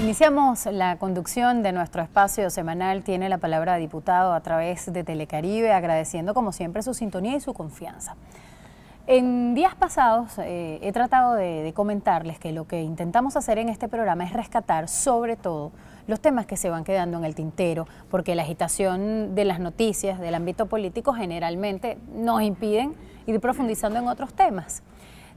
Iniciamos la conducción de nuestro espacio semanal Tiene la Palabra Diputado a través de Telecaribe, agradeciendo como siempre su sintonía y su confianza. En días pasados he tratado de comentarles que lo que intentamos hacer en este programa es rescatar sobre todo los temas que se van quedando en el tintero, porque la agitación de las noticias del ámbito político generalmente nos impiden ir profundizando en otros temas.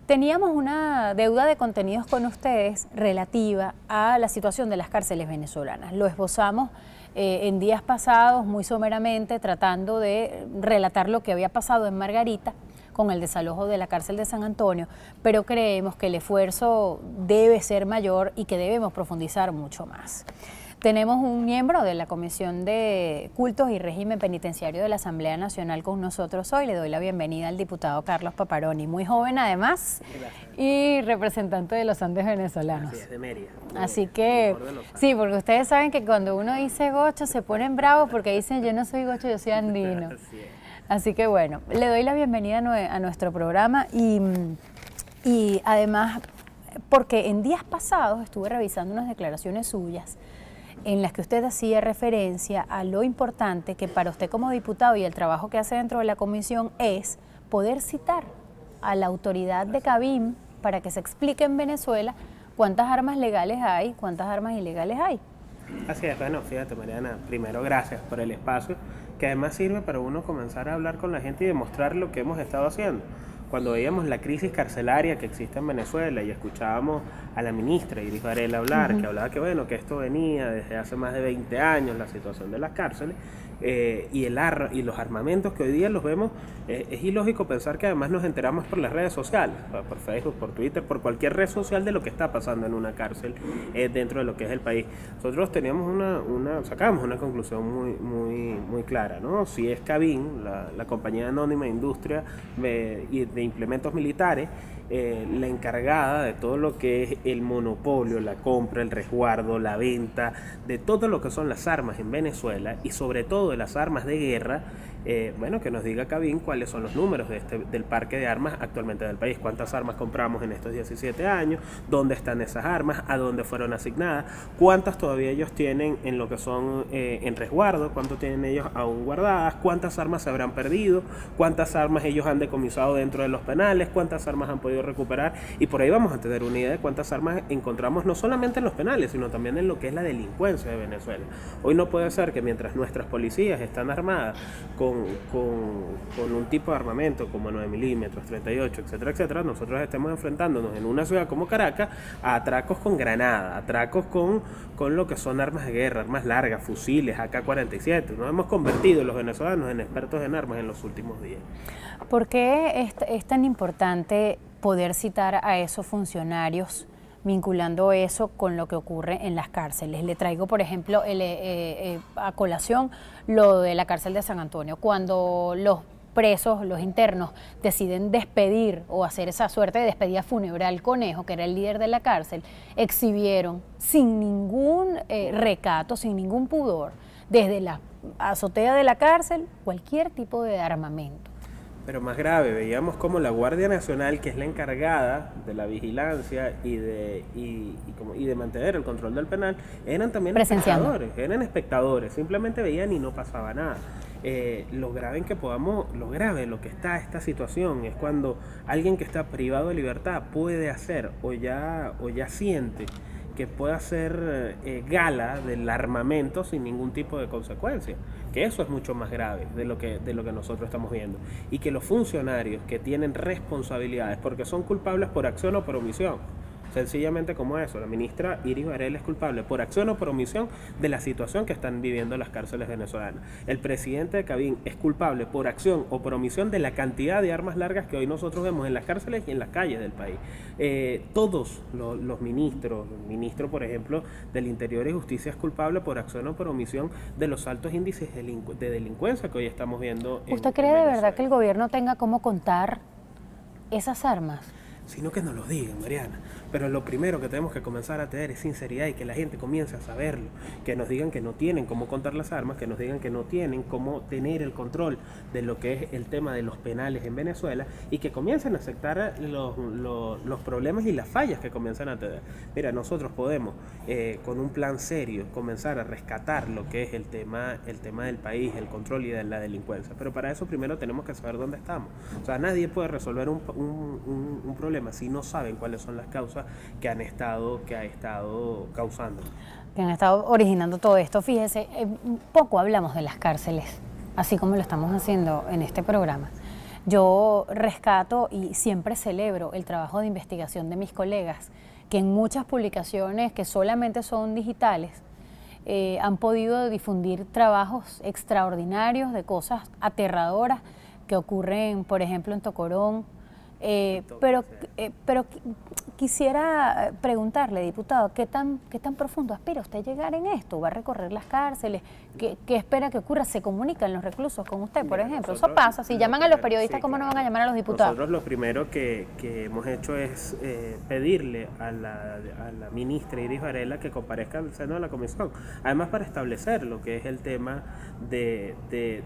Teníamos una deuda de contenidos con ustedes relativa a la situación de las cárceles venezolanas. Lo esbozamos en días pasados muy someramente, tratando de relatar lo que había pasado en Margarita con el desalojo de la cárcel de San Antonio, pero creemos que el esfuerzo debe ser mayor y que debemos profundizar mucho más. Tenemos un miembro de la Comisión de Cultos y Régimen Penitenciario de la Asamblea Nacional con nosotros hoy. Le doy la bienvenida al diputado Carlos Paparoni, muy joven además. Gracias. Y representante de los Andes venezolanos. Así es, de Mérida. Así que, sí, porque ustedes saben que cuando uno dice gocho se ponen bravos porque dicen yo no soy gocho, yo soy andino. Así que bueno, le doy la bienvenida a nuestro programa y además porque en días pasados estuve revisando unas declaraciones suyas en las que usted hacía referencia a lo importante que para usted como diputado y el trabajo que hace dentro de la comisión es poder citar a la autoridad de Cabim para que se explique en Venezuela cuántas armas legales hay, cuántas armas ilegales hay. Así es, bueno, fíjate Mariana, primero gracias por el espacio, que además sirve para uno comenzar a hablar con la gente y demostrar lo que hemos estado haciendo. Cuando veíamos la crisis carcelaria que existe en Venezuela y escuchábamos a la ministra Iris Varela hablar, que hablaba que bueno, que esto venía desde hace más de 20 años, la situación de las cárceles, y los armamentos que hoy día los vemos, es ilógico pensar que además nos enteramos por las redes sociales, por Facebook, por Twitter, por cualquier red social de lo que está pasando en una cárcel dentro de lo que es el país. Nosotros teníamos sacamos una conclusión muy clara, ¿no? Si es Cabim, la compañía anónima de industria de implementos militares, la encargada de todo lo que es el monopolio, la compra, el resguardo, la venta, de todo lo que son las armas en Venezuela y sobre todo de las armas de guerra, bueno, que nos diga Cabim cuáles son los números del parque de armas actualmente del país, cuántas armas compramos en estos 17 años, dónde están esas armas, a dónde fueron asignadas, cuántas todavía ellos tienen en lo que son en resguardo, cuánto tienen ellos aún guardadas, cuántas armas se habrán perdido, cuántas armas ellos han decomisado dentro de los penales, cuántas armas han podido recuperar, y por ahí vamos a tener una idea de cuántas armas encontramos no solamente en los penales, sino también en lo que es la delincuencia de Venezuela. Hoy no puede ser que mientras nuestras policías están armadas con un tipo de armamento como 9 milímetros, 38, etcétera, etcétera, nosotros estemos enfrentándonos en una ciudad como Caracas a atracos con granada, atracos con lo que son armas de guerra, armas largas, fusiles, AK-47. Nos hemos convertido los venezolanos en expertos en armas en los últimos días. ¿Por qué es tan importante poder citar a esos funcionarios vinculando eso con lo que ocurre en las cárceles? Le traigo, por ejemplo, a colación lo de la cárcel de San Antonio. Cuando los presos, los internos, deciden despedir o hacer esa suerte de despedida fúnebre al Conejo, que era el líder de la cárcel, exhibieron sin ningún recato, sin ningún pudor, desde la azotea de la cárcel, cualquier tipo de armamento. Pero más grave, veíamos como la Guardia Nacional, que es la encargada de la vigilancia y de mantener el control del penal, eran también espectadores, simplemente veían y no pasaba nada. Lo grave lo que está esta situación es cuando alguien que está privado de libertad puede hacer o ya siente que pueda hacer gala del armamento sin ningún tipo de consecuencia, que eso es mucho más grave de lo que nosotros estamos viendo, y que los funcionarios que tienen responsabilidades porque son culpables por acción o por omisión, sencillamente como eso, la ministra Iris Varela es culpable por acción o por omisión de la situación que están viviendo las cárceles venezolanas. El presidente de Cabim es culpable por acción o por omisión de la cantidad de armas largas que hoy nosotros vemos en las cárceles y en las calles del país. Todos los ministros, el ministro, por ejemplo, del Interior y Justicia es culpable por acción o por omisión de los altos índices de delincuencia que hoy estamos viendo. ¿Usted cree de verdad que el gobierno tenga cómo contar esas armas? sino que nos lo digan, Mariana. Pero lo primero que tenemos que comenzar a tener es sinceridad y que la gente comience a saberlo, que nos digan que no tienen cómo contar las armas, que nos digan que no tienen cómo tener el control de lo que es el tema de los penales en Venezuela y que comiencen a aceptar los problemas y las fallas que comienzan a tener. Mira, nosotros podemos con un plan serio comenzar a rescatar lo que es el tema del país, el control y de la delincuencia, pero para eso primero tenemos que saber dónde estamos. O sea, nadie puede resolver un problema si no saben cuáles son las causas que ha estado causando. Que han estado originando todo esto. Fíjese, poco hablamos de las cárceles, así como lo estamos haciendo en este programa. Yo rescato y siempre celebro el trabajo de investigación de mis colegas, que en muchas publicaciones que solamente son digitales, han podido difundir trabajos extraordinarios de cosas aterradoras que ocurren, por ejemplo, en Tocorón. Pero quisiera preguntarle, diputado, ¿qué tan profundo aspira usted llegar en esto? ¿Va a recorrer las cárceles? ¿Qué espera que ocurra? ¿Se comunican los reclusos con usted, por ejemplo? Eso pasa. Si llaman a los periodistas, ¿cómo no van a llamar a los diputados? Nosotros lo primero que hemos hecho es pedirle a la ministra Iris Varela que comparezca al seno de la comisión, además para establecer lo que es el tema de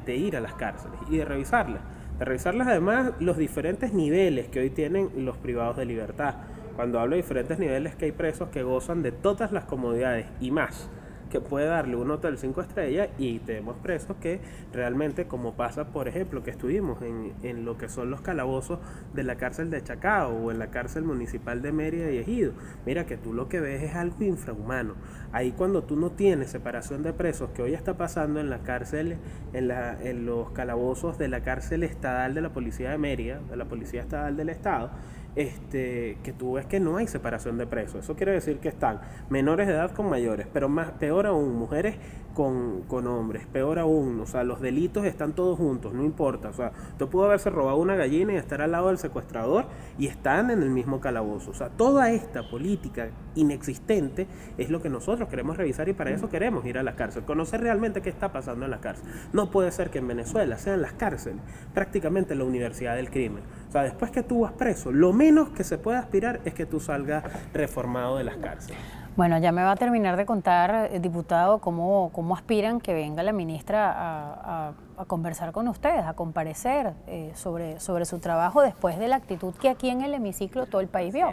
ir a las cárceles y de revisarlas. De revisarlas además los diferentes niveles que hoy tienen los privados de libertad. Cuando hablo de diferentes niveles, que hay presos que gozan de todas las comodidades y más que puede darle un hotel 5 estrellas, y tenemos presos que realmente, como pasa por ejemplo que estuvimos en lo que son los calabozos de la cárcel de Chacao o en la cárcel municipal de Mérida y Ejido, mira que tú lo que ves es algo infrahumano. Ahí cuando tú no tienes separación de presos, que hoy está pasando en la cárcel, en los calabozos de la cárcel estatal de la policía de Mérida, de la policía estatal del estado, que tú ves que no hay separación de presos. Eso quiere decir que están menores de edad con mayores, pero peor aún, mujeres con hombres, peor aún, o sea, los delitos están todos juntos, no importa, o sea, tú pudo haberse robado una gallina y estar al lado del secuestrador y están en el mismo calabozo. O sea, toda esta política inexistente es lo que nosotros queremos revisar y para eso queremos ir a la cárcel, conocer realmente qué está pasando en la cárcel. No puede ser que en Venezuela sean las cárceles prácticamente la universidad del crimen. O sea, después que tú vas preso, lo menos que se puede aspirar es que tú salgas reformado de las cárceles. Bueno, ya me va a terminar de contar, diputado, cómo aspiran que venga la ministra a conversar con ustedes, a comparecer sobre su trabajo después de la actitud que aquí en el hemiciclo todo el país vio.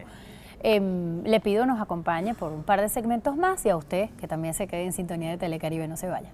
Le pido nos acompañe por un par de segmentos más y a usted que también se quede en sintonía de Telecaribe, no se vaya.